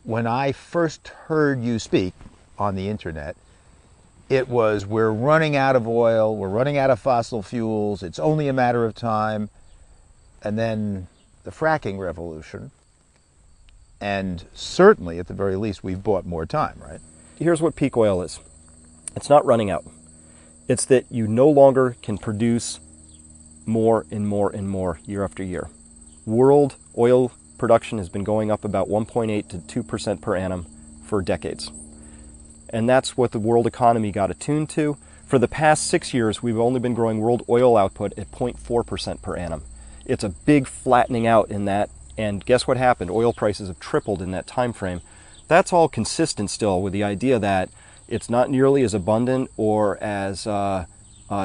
when I first heard you speak on the internet, it was, we're running out of oil, we're running out of fossil fuels, it's only a matter of time. And then the fracking revolution. And certainly, at the very least, we've bought more time, right? Here's what peak oil is. It's not running out. It's that you no longer can produce more and more and more year after year. World oil production has been going up about 1.8 to 2% per annum for decades. And that's what the world economy got attuned to. For the past 6 years, we've only been growing world oil output at 0.4% per annum. It's a big flattening out in that. And guess what happened? Oil prices have tripled in that time frame. That's all consistent still with the idea that it's not nearly as abundant or as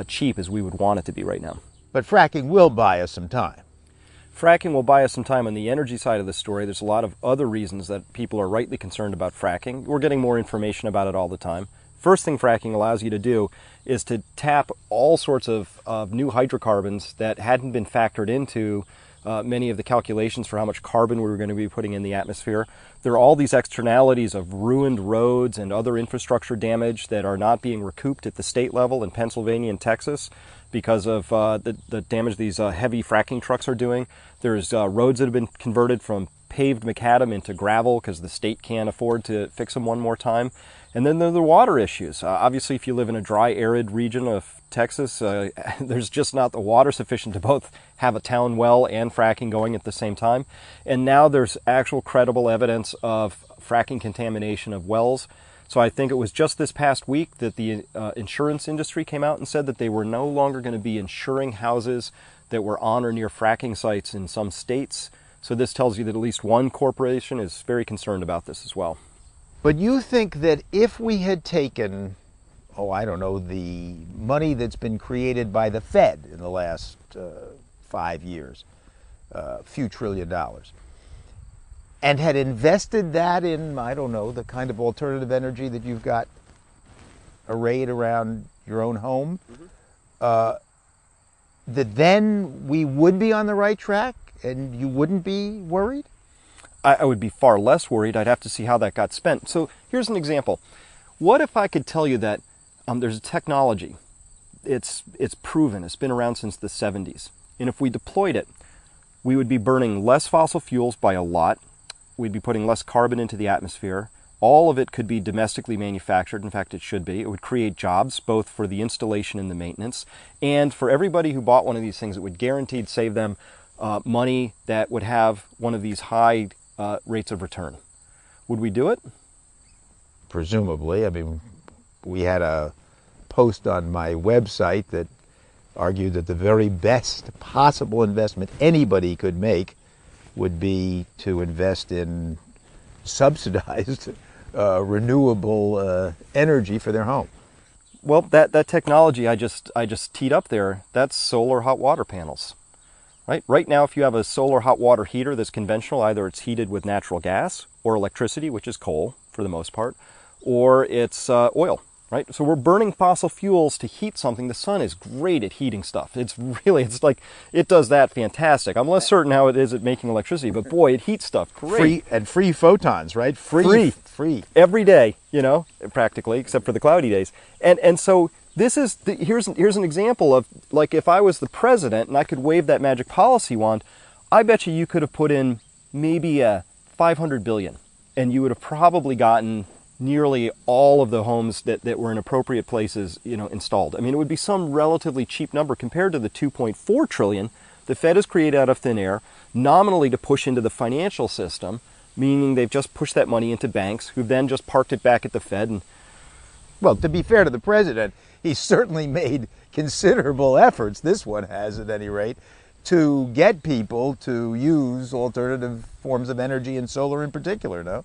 cheap as we would want it to be right now. But fracking will buy us some time. Fracking will buy us some time. On the energy side of the story, there's a lot of other reasons that people are rightly concerned about fracking. We're getting more information about it all the time. First thing fracking allows you to do is to tap all sorts of new hydrocarbons that hadn't been factored into many of the calculations for how much carbon we were going to be putting in the atmosphere. There are all these externalities of ruined roads and other infrastructure damage that are not being recouped at the state level in Pennsylvania and Texas because of the damage these heavy fracking trucks are doing. There's roads that have been converted from paved macadam into gravel because the state can't afford to fix them one more time. And then there are the water issues. Obviously, if you live in a dry, arid region of Texas, there's just not the water sufficient to both have a town well and fracking going at the same time. And now there's actual credible evidence of fracking contamination of wells. So I think it was just this past week that the insurance industry came out and said that they were no longer going to be insuring houses that were on or near fracking sites in some states. So this tells you that at least one corporation is very concerned about this as well. But you think that if we had taken, I don't know, the money that's been created by the Fed in the last 5 years, a few $1 trillion, and had invested that in, I don't know, the kind of alternative energy that you've got arrayed around your own home, that then we would be on the right track and you wouldn't be worried? I would be far less worried. I'd have to see how that got spent. So here's an example. What if I could tell you that there's a technology, it's proven, it's been around since the 70s, and if we deployed it, we would be burning less fossil fuels by a lot, we'd be putting less carbon into the atmosphere, all of it could be domestically manufactured, in fact it should be, it would create jobs both for the installation and the maintenance, and for everybody who bought one of these things, it would guaranteed save them money that would have one of these high rates of return. Would we do it? Presumably. I mean, we had a post on my website that argued that the very best possible investment anybody could make would be to invest in subsidized renewable energy for their home. Well, that technology I just teed up there, that's solar hot water panels. Right now, if you have a solar hot water heater that's conventional, either it's heated with natural gas or electricity, which is coal for the most part, or it's oil, right? So we're burning fossil fuels to heat something. The sun is great at heating stuff. It's like, it does that fantastic. I'm less certain how it is at making electricity, but boy, it heats stuff great. Free photons, right? Free. Every day, practically, except for the cloudy days. And so this is, here's an example of, like, if I was the president and I could wave that magic policy wand, I bet you could have put in maybe $500 billion, and you would have probably gotten nearly all of the homes that were in appropriate places, installed. I mean, it would be some relatively cheap number compared to the $2.4 trillion the Fed has created out of thin air, nominally to push into the financial system, meaning they've just pushed that money into banks, who've then just parked it back at the Fed. And well, to be fair to the president, he's certainly made considerable efforts, this one has at any rate, to get people to use alternative forms of energy, and solar in particular, no?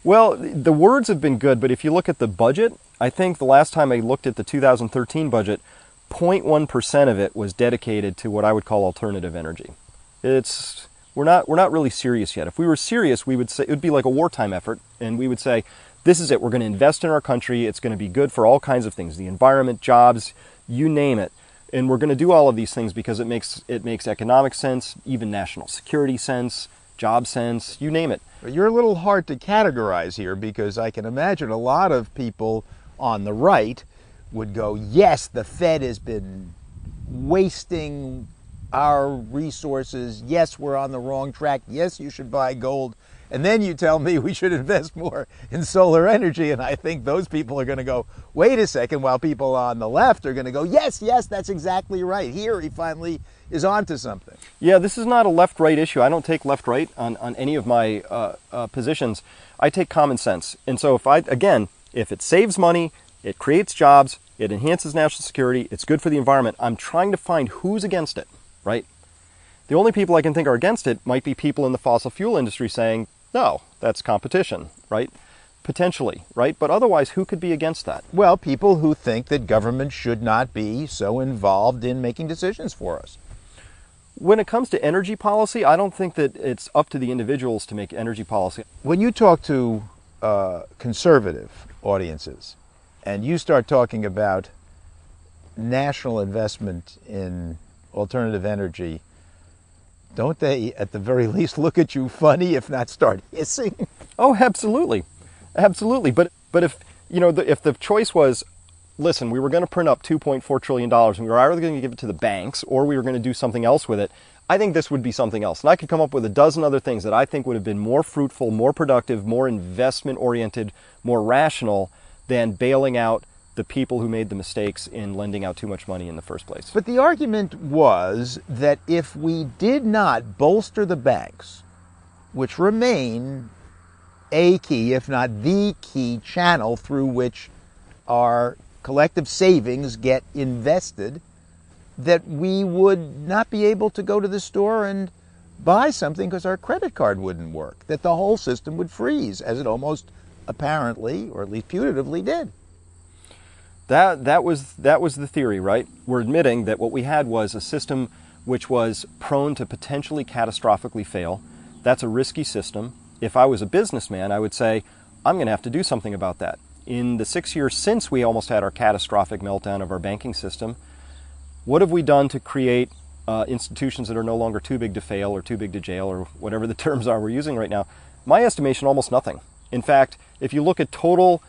Well, the words have been good, but if you look at the budget, I think the last time I looked at the 2013 budget, 0.1% of it was dedicated to what I would call alternative energy. We're not really serious yet. If we were serious, we would say it would be like a wartime effort, and we would say, this is it. We're going to invest in our country. It's going to be good for all kinds of things, the environment, jobs, you name it. And we're going to do all of these things because it makes economic sense, even national security sense, job sense, you name it. You're a little hard to categorize here, because I can imagine a lot of people on the right would go, yes, the Fed has been wasting our resources. Yes, we're on the wrong track. Yes, you should buy gold. And then you tell me we should invest more in solar energy. And I think those people are going to go, wait a second, while people on the left are going to go, yes, that's exactly right. Here he finally is onto something. Yeah, this is not a left-right issue. I don't take left-right on any of my positions. I take common sense. And so if it saves money, it creates jobs, it enhances national security, it's good for the environment, I'm trying to find who's against it, right? The only people I can think are against it might be people in the fossil fuel industry saying, no, that's competition, right? Potentially, right? But otherwise, who could be against that? Well, people who think that government should not be so involved in making decisions for us. When it comes to energy policy, I don't think that it's up to the individuals to make energy policy. When you talk to conservative audiences and you start talking about national investment in alternative energy, don't they, at the very least, look at you funny, if not start hissing? Oh, absolutely. Absolutely. But if, if the choice was, listen, we were going to print up $2.4 trillion and we were either going to give it to the banks or we were going to do something else with it, I think this would be something else. And I could come up with a dozen other things that I think would have been more fruitful, more productive, more investment-oriented, more rational than bailing out the people who made the mistakes in lending out too much money in the first place. But the argument was that if we did not bolster the banks, which remain a key, if not the key channel through which our collective savings get invested, that we would not be able to go to the store and buy something because our credit card wouldn't work, that the whole system would freeze, as it almost apparently, or at least putatively, did. That was the theory, right? We're admitting that what we had was a system which was prone to potentially catastrophically fail. That's a risky system. If I was a businessman, I would say, I'm going to have to do something about that. In the 6 years since we almost had our catastrophic meltdown of our banking system, what have we done to create institutions that are no longer too big to fail or too big to jail or whatever the terms are we're using right now? My estimation, almost nothing. In fact, if you look at total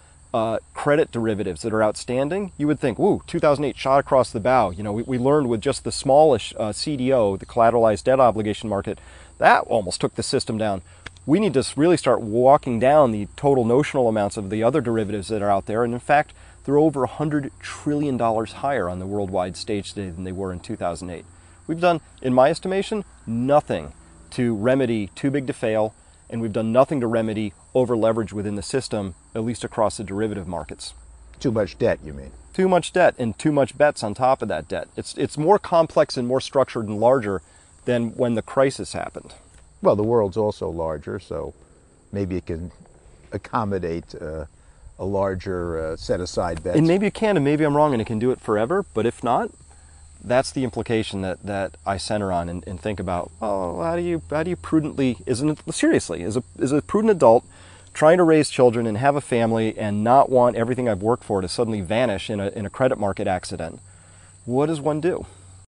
credit derivatives that are outstanding, you would think, woo, 2008 shot across the bow. We learned with just the smallish CDO, the collateralized debt obligation market, that almost took the system down. We need to really start walking down the total notional amounts of the other derivatives that are out there. And in fact, they're over $100 trillion higher on the worldwide stage today than they were in 2008. We've done, in my estimation, nothing to remedy too big to fail, and we've done nothing to remedy over leverage within the system, at least across the derivative markets. Too much debt, you mean? Too much debt and too much bets on top of that debt. It's more complex and more structured and larger than when the crisis happened. Well, the world's also larger, so maybe it can accommodate a larger set-aside bet. And maybe it can, and maybe I'm wrong, and it can do it forever. But if not, that's the implication that I center on and think about. Oh, how do you prudently? Seriously, as a prudent adult trying to raise children and have a family and not want everything I've worked for to suddenly vanish in a credit market accident, what does one do?